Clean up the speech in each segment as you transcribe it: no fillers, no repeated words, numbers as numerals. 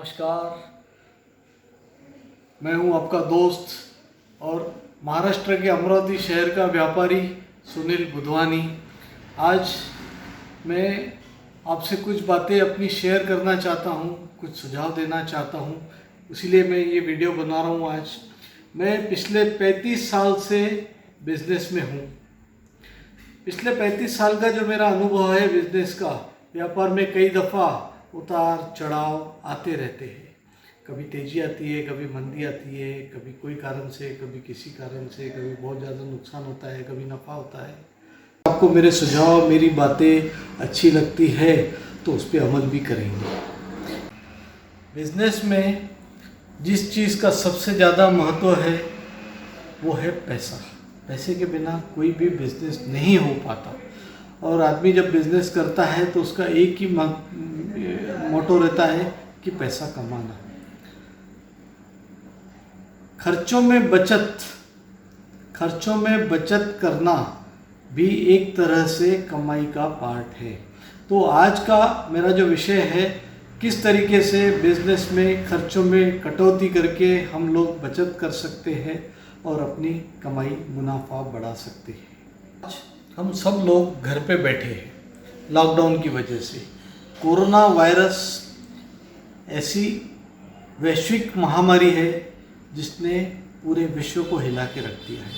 नमस्कार, मैं हूं आपका दोस्त और महाराष्ट्र के अमरावती शहर का व्यापारी सुनील बुधवानी। आज मैं आपसे कुछ बातें अपनी शेयर करना चाहता हूं, कुछ सुझाव देना चाहता हूं, इसीलिए मैं ये वीडियो बना रहा हूं। आज मैं पिछले 35 साल से बिज़नेस में हूं। पिछले 35 साल का जो मेरा अनुभव है बिज़नेस का, व्यापार में कई दफ़ा उतार चढ़ाव आते रहते हैं। कभी तेज़ी आती है, कभी मंदी आती है, कभी कोई कारण से, कभी किसी कारण से, कभी बहुत ज़्यादा नुकसान होता है, कभी नफ़ा होता है। आपको मेरे सुझाव, मेरी बातें अच्छी लगती है तो उस पर अमल भी करेंगे। बिज़नेस में जिस चीज़ का सबसे ज़्यादा महत्व है वो है पैसा। पैसे के बिना कोई भी बिज़नेस नहीं हो पाता। और आदमी जब बिज़नेस करता है तो उसका एक ही मोटो रहता है कि पैसा कमाना। खर्चों में बचत करना भी एक तरह से कमाई का पार्ट है। तो आज का मेरा जो विषय है, किस तरीके से बिज़नेस में खर्चों में कटौती करके हम लोग बचत कर सकते हैं और अपनी कमाई मुनाफा बढ़ा सकते हैं। आज हम सब लोग घर पे बैठे हैं लॉकडाउन की वजह से। कोरोना वायरस ऐसी वैश्विक महामारी है जिसने पूरे विश्व को हिला के रख दिया है।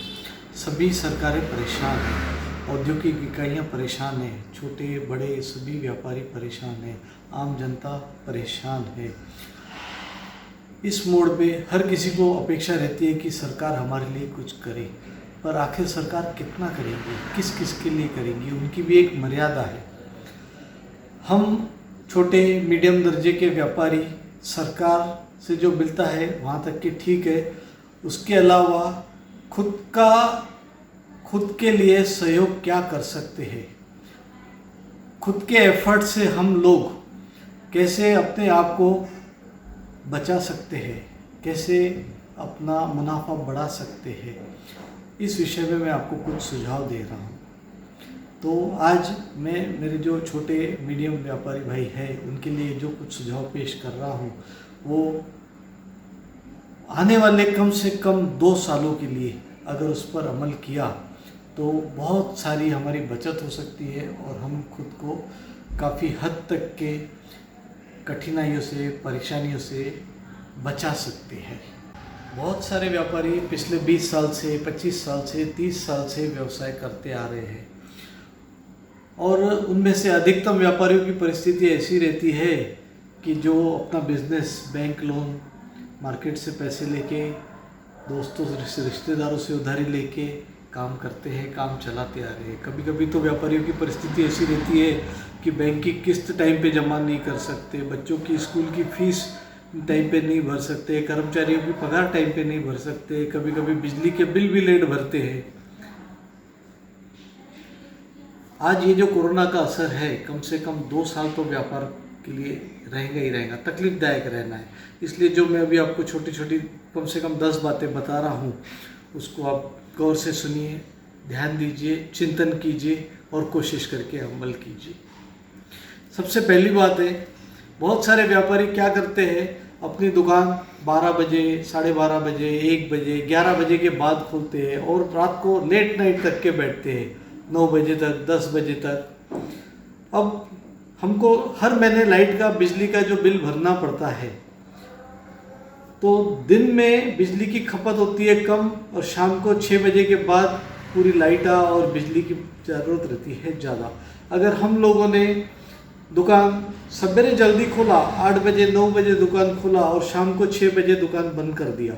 सभी सरकारें परेशान हैं, औद्योगिक इकाइयाँ परेशान हैं, छोटे बड़े सभी व्यापारी परेशान हैं, आम जनता परेशान है। इस मोड़ पे हर किसी को अपेक्षा रहती है कि सरकार हमारे लिए कुछ करे, पर आखिर सरकार कितना करेंगी, किस किस के लिए करेंगी, उनकी भी एक मर्यादा है। हम छोटे मीडियम दर्जे के व्यापारी सरकार से जो मिलता है वहाँ तक कि ठीक है, उसके अलावा खुद के लिए सहयोग क्या कर सकते हैं, खुद के एफर्ट से हम लोग कैसे अपने आप को बचा सकते हैं, कैसे अपना मुनाफा बढ़ा सकते हैं, इस विषय में मैं आपको कुछ सुझाव दे रहा हूँ। तो आज मैं मेरे जो छोटे मीडियम व्यापारी भाई हैं उनके लिए जो कुछ सुझाव पेश कर रहा हूँ वो आने वाले कम से कम 2 सालों के लिए अगर उस पर अमल किया तो बहुत सारी हमारी बचत हो सकती है और हम खुद को काफ़ी हद तक के कठिनाइयों से, परेशानियों से बचा सकते हैं। बहुत सारे व्यापारी पिछले 20 साल से, 25 साल से, 30 साल से व्यवसाय करते आ रहे हैं और उनमें से अधिकतम व्यापारियों की परिस्थिति ऐसी रहती है कि जो अपना बिजनेस बैंक लोन, मार्केट से पैसे लेके, दोस्तों से, रिश्तेदारों से उधारी लेके काम करते हैं, काम चलाते आ रहे हैं। कभी कभी तो व्यापारियों की परिस्थिति ऐसी रहती है कि बैंक की किस्त टाइम पे जमा नहीं कर सकते, बच्चों की स्कूल की फीस टाइम पे नहीं भर सकते, कर्मचारियों की पगार टाइम पे नहीं भर सकते, कभी कभी बिजली के बिल भी लेट भरते हैं। आज ये जो कोरोना का असर है, कम से कम 2 साल तो व्यापार के लिए रहेगा ही रहेगा, तकलीफदायक रहना है। इसलिए जो मैं अभी आपको छोटी छोटी कम से कम 10 बातें बता रहा हूँ उसको आप गौर से सुनिए, ध्यान दीजिए, चिंतन कीजिए और कोशिश करके अमल कीजिए। सबसे पहली बात है, बहुत सारे व्यापारी क्या करते हैं, अपनी दुकान 12 बजे, 12:30 बजे, 1 बजे, 11 बजे के बाद खोलते हैं और रात को लेट नाइट तक के बैठते हैं, 9 बजे तक, 10 बजे तक। अब हमको हर महीने लाइट का, बिजली का जो बिल भरना पड़ता है, तो दिन में बिजली की खपत होती है कम और शाम को 6 बजे के बाद पूरी लाइट और बिजली की ज़रूरत रहती है ज़्यादा। अगर हम लोगों ने दुकान सवेरे जल्दी खोला, 8 बजे 9 बजे दुकान खोला और शाम को 6 बजे दुकान बंद कर दिया,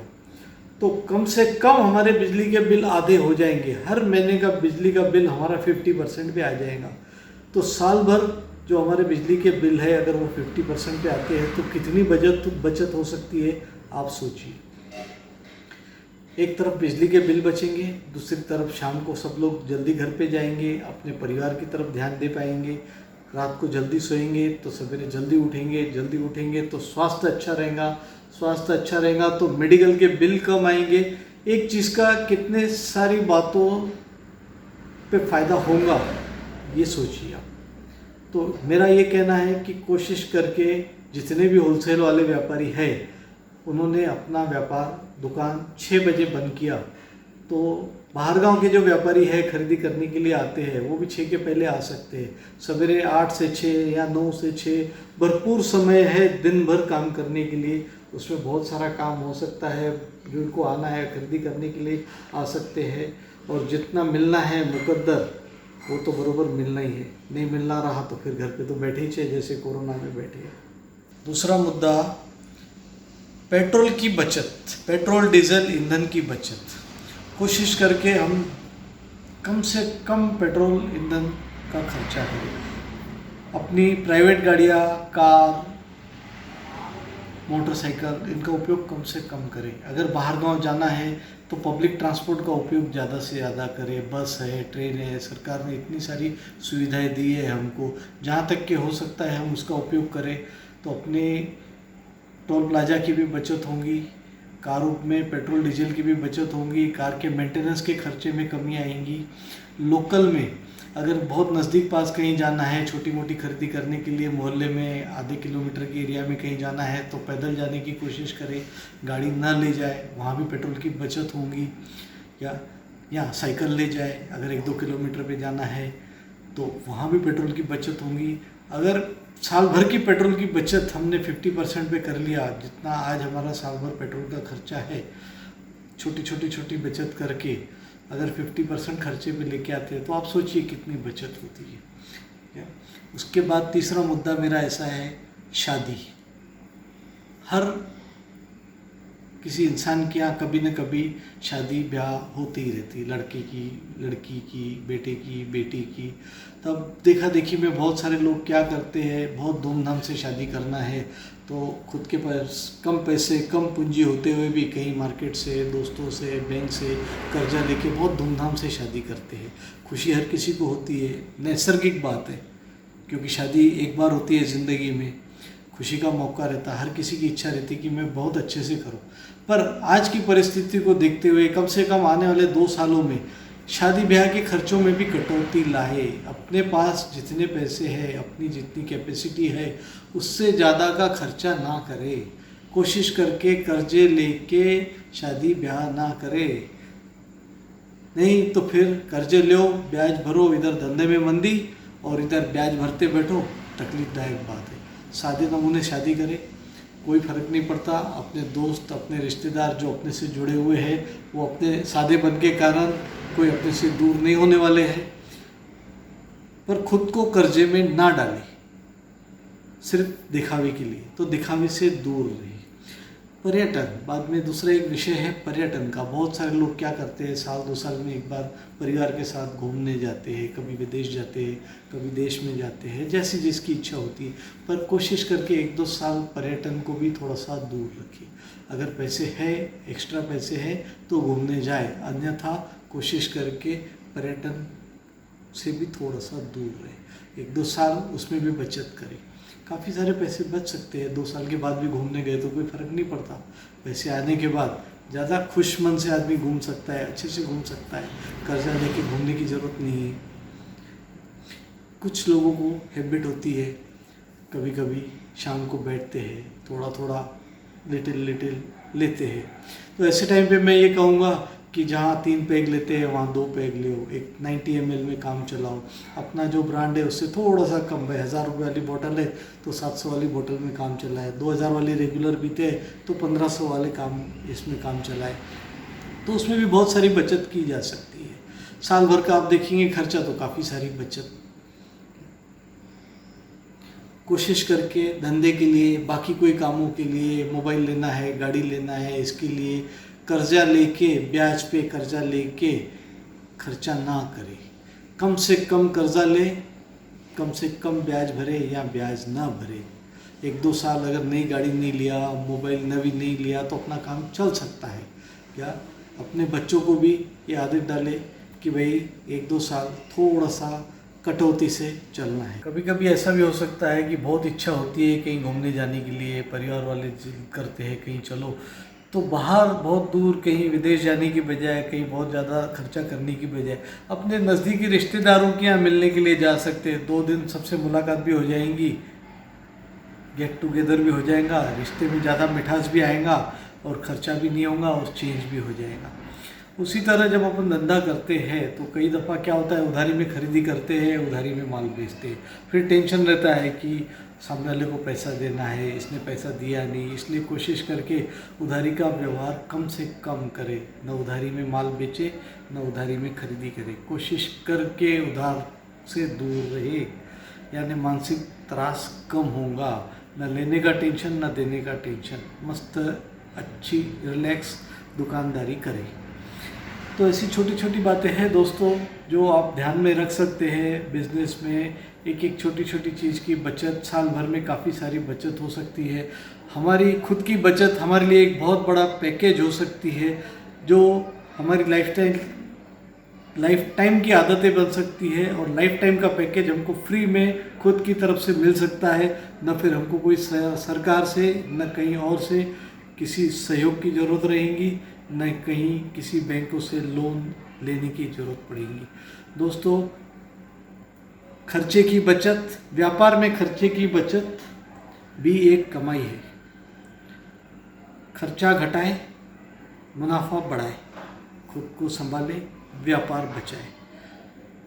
तो कम से कम हमारे बिजली के बिल आधे हो जाएंगे। हर महीने का बिजली का बिल हमारा 50% पे आ जाएगा। तो साल भर जो हमारे बिजली के बिल है, अगर वो 50% पे आते हैं तो कितनी बचत हो सकती है, आप सोचिए। एक तरफ बिजली के बिल बचेंगे, दूसरी तरफ शाम को सब लोग जल्दी घर पे जाएंगे, अपने परिवार की तरफ ध्यान दे पाएंगे, रात को जल्दी सोएंगे तो सवेरे जल्दी उठेंगे तो स्वास्थ्य अच्छा रहेगा, तो मेडिकल के बिल कम आएंगे। एक चीज़ का कितने सारी बातों पे फ़ायदा होगा ये सोचिए आप। तो मेरा ये कहना है कि कोशिश करके जितने भी होलसेल वाले व्यापारी हैं उन्होंने अपना व्यापार दुकान 6 बजे बंद किया, तो बाहर गांव के जो व्यापारी है खरीदी करने के लिए आते हैं वो भी 6 के पहले आ सकते हैं। सवेरे 8 से 6 या 9 से 6 भरपूर समय है दिन भर काम करने के लिए। उसमें बहुत सारा काम हो सकता है, जिनको आना है खरीदी करने के लिए आ सकते हैं। और जितना मिलना है मुकद्दर वो तो बरोबर मिलना ही है, नहीं मिलना रहा तो फिर घर पे तो बैठे ही चाहिए जैसे कोरोना में बैठे हैं। दूसरा मुद्दा, पेट्रोल की बचत, पेट्रोल डीजल ईंधन की बचत। कोशिश करके हम कम से कम पेट्रोल ईंधन का खर्चा करें। अपनी प्राइवेट गाड़ियाँ, कार, मोटरसाइकिल, इनका उपयोग कम से कम करें। अगर बाहर गांव जाना है तो पब्लिक ट्रांसपोर्ट का उपयोग ज़्यादा से ज़्यादा करें। बस है, ट्रेन है, सरकार ने इतनी सारी सुविधाएं दी है हमको, जहाँ तक कि हो सकता है हम उसका उपयोग करें। तो अपने टोल प्लाजा की भी बचत होगी, कारों में पेट्रोल डीजल की भी बचत होगी, कार के मेंटेनेंस के खर्चे में कमी आएंगी। लोकल में अगर बहुत नज़दीक पास कहीं जाना है, छोटी मोटी खरीदी करने के लिए मोहल्ले में आधे किलोमीटर के एरिया में कहीं जाना है तो पैदल जाने की कोशिश करें, गाड़ी ना ले जाए, वहाँ भी पेट्रोल की बचत होगी। या साइकिल ले जाए, अगर 1-2 किलोमीटर पे जाना है तो वहाँ भी पेट्रोल की बचत होगी। अगर साल भर की पेट्रोल की बचत हमने 50% पे कर लिया, जितना आज हमारा साल भर पेट्रोल का खर्चा है, छोटी बचत करके अगर 50% खर्चे पे लेके आते हैं तो आप सोचिए कितनी बचत होती है। उसके बाद तीसरा मुद्दा मेरा ऐसा है, शादी। हर किसी इंसान के यहाँ कभी न कभी शादी ब्याह होती ही रहती, लड़के की, लड़की की, बेटे की, बेटी की। तब देखा देखी में बहुत सारे लोग क्या करते हैं, बहुत धूमधाम से शादी करना है तो खुद के पास कम पैसे, कम पूंजी होते हुए भी कहीं मार्केट से, दोस्तों से, बैंक से कर्जा लेके बहुत धूमधाम से शादी करते हैं। खुशी हर किसी को होती है, नैसर्गिक बात है, क्योंकि शादी एक बार होती है ज़िंदगी में, खुशी का मौका रहता है, हर किसी की इच्छा रहती है कि मैं बहुत अच्छे से करूं। पर आज की परिस्थिति को देखते हुए कम से कम आने वाले 2 सालों में शादी ब्याह के खर्चों में भी कटौती लाए। अपने पास जितने पैसे हैं, अपनी जितनी कैपेसिटी है, उससे ज़्यादा का खर्चा ना करे। कोशिश करके कर्जे लेके शादी ब्याह ना करे, नहीं तो फिर कर्जे लो, ब्याज भरो, इधर धंधे में मंदी और इधर ब्याज भरते बैठो, तकलीफदायक बात है। सादे नमूने शादी करें, कोई फ़र्क नहीं पड़ता। अपने दोस्त, अपने रिश्तेदार जो अपने से जुड़े हुए हैं वो अपने सादेपन के कारण कोई अपने से दूर नहीं होने वाले हैं। पर खुद को कर्जे में ना डालें सिर्फ दिखावे के लिए, तो दिखावे से दूर रहिए। पर्यटन, बाद में दूसरा एक विषय है पर्यटन का। बहुत सारे लोग क्या करते हैं, साल 2 साल में एक बार परिवार के साथ घूमने जाते हैं, कभी विदेश जाते हैं, कभी देश में जाते हैं, जैसी जिसकी इच्छा होती है। पर कोशिश करके 1-2 साल पर्यटन को भी थोड़ा सा दूर रखिए। अगर पैसे है, एक्स्ट्रा पैसे हैं तो घूमने जाए, अन्यथा कोशिश करके पर्यटन से भी थोड़ा सा दूर रहे। 1-2 साल उसमें भी बचत करें, काफ़ी सारे पैसे बच सकते हैं। 2 साल के बाद भी घूमने गए तो कोई फ़र्क नहीं पड़ता। पैसे आने के बाद ज़्यादा खुश मन से आदमी घूम सकता है, अच्छे से घूम सकता है, कर्जा लेके घूमने की ज़रूरत नहीं है। कुछ लोगों को हैबिट होती है, कभी कभी शाम को बैठते हैं, थोड़ा थोड़ा लिटिल लेते हैं। तो ऐसे टाइम पे मैं ये कहूँगा कि जहाँ 3 पैग लेते हैं वहाँ 2 पैग ले, एक 90 ml में काम चलाओ। अपना जो ब्रांड है उससे थोड़ा सा कम है, 1000 रुपये वाली बोतल है तो 700 वाली बोतल में काम चलाए, 2000 वाली रेगुलर पीते हैं तो 1500 वाले काम इसमें काम चलाए, तो उसमें भी बहुत सारी बचत की जा सकती है। साल भर का आप देखेंगे खर्चा तो काफ़ी सारी बचत। कोशिश करके धंधे के लिए, बाकी कोई कामों के लिए, मोबाइल लेना है, गाड़ी लेना है, इसके लिए कर्जा लेके, ब्याज पे कर्जा लेके खर्चा ना करें। कम से कम कर्जा ले, कम से कम ब्याज भरे या ब्याज ना भरे। 1-2 साल अगर नई गाड़ी नहीं लिया, मोबाइल नवी नहीं लिया तो अपना काम चल सकता है। क्या अपने बच्चों को भी ये आदत डाले कि भाई 1-2 साल थोड़ा सा कटौती से चलना है। कभी कभी ऐसा भी हो सकता है कि बहुत इच्छा होती है कहीं घूमने जाने के लिए, परिवार वाले जिद करते हैं कहीं चलो, तो बाहर बहुत दूर कहीं विदेश जाने की बजाय, कहीं बहुत ज़्यादा खर्चा करने की बजाय अपने नज़दीकी रिश्तेदारों के यहाँ मिलने के लिए जा सकते हैं। 2 दिन सबसे मुलाकात भी हो जाएंगी, गेट टुगेदर भी हो जाएगा, रिश्ते में ज़्यादा मिठास भी आएगा और ख़र्चा भी नहीं होगा और चेंज भी हो जाएगा। उसी तरह जब अपन धंधा करते हैं तो कई दफ़ा क्या होता है, उधारी में खरीदी करते हैं, उधारी में माल बेचते हैं, फिर टेंशन रहता है कि सामने वाले को पैसा देना है, इसने पैसा दिया नहीं, इसलिए कोशिश करके उधारी का व्यवहार कम से कम करे, न उधारी में माल बेचे न उधारी में खरीदी करे, कोशिश करके उधार से दूर रहे, यानी मानसिक त्रास कम होगा, न लेने का टेंशन न देने का टेंशन, मस्त अच्छी रिलैक्स दुकानदारी करें। तो ऐसी छोटी छोटी बातें हैं दोस्तों जो आप ध्यान में रख सकते हैं। बिजनेस में एक एक छोटी छोटी चीज़ की बचत, साल भर में काफ़ी सारी बचत हो सकती है। हमारी खुद की बचत हमारे लिए एक बहुत बड़ा पैकेज हो सकती है, जो हमारी लाइफ टाइम की आदतें बन सकती है, और लाइफ टाइम का पैकेज हमको फ्री में खुद की तरफ से मिल सकता है। न फिर हमको कोई सरकार से न कहीं और से किसी सहयोग की ज़रूरत रहेगी, न कहीं किसी बैंकों से लोन लेने की ज़रूरत पड़ेगी। दोस्तों, खर्चे की बचत, व्यापार में खर्चे की बचत भी एक कमाई है। खर्चा घटाए, मुनाफा बढ़ाए, खुद को संभाले, व्यापार बचाए।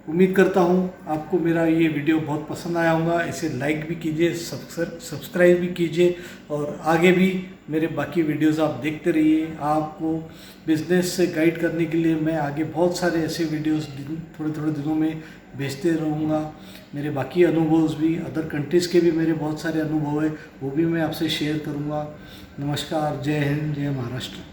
उम्मीद करता हूँ आपको मेरा ये वीडियो बहुत पसंद आया होगा। इसे लाइक भी कीजिए, सब्सक्राइब भी कीजिए, और आगे भी मेरे बाकी वीडियोस आप देखते रहिए। आपको बिजनेस से गाइड करने के लिए मैं आगे बहुत सारे ऐसे वीडियोस थोड़े थोड़े दिनों में भेजते रहूँगा। मेरे बाकी अनुभव भी, अदर कंट्रीज़ के भी मेरे बहुत सारे अनुभव है, वो भी मैं आपसे शेयर करूँगा। नमस्कार, जय हिंद, जय महाराष्ट्र।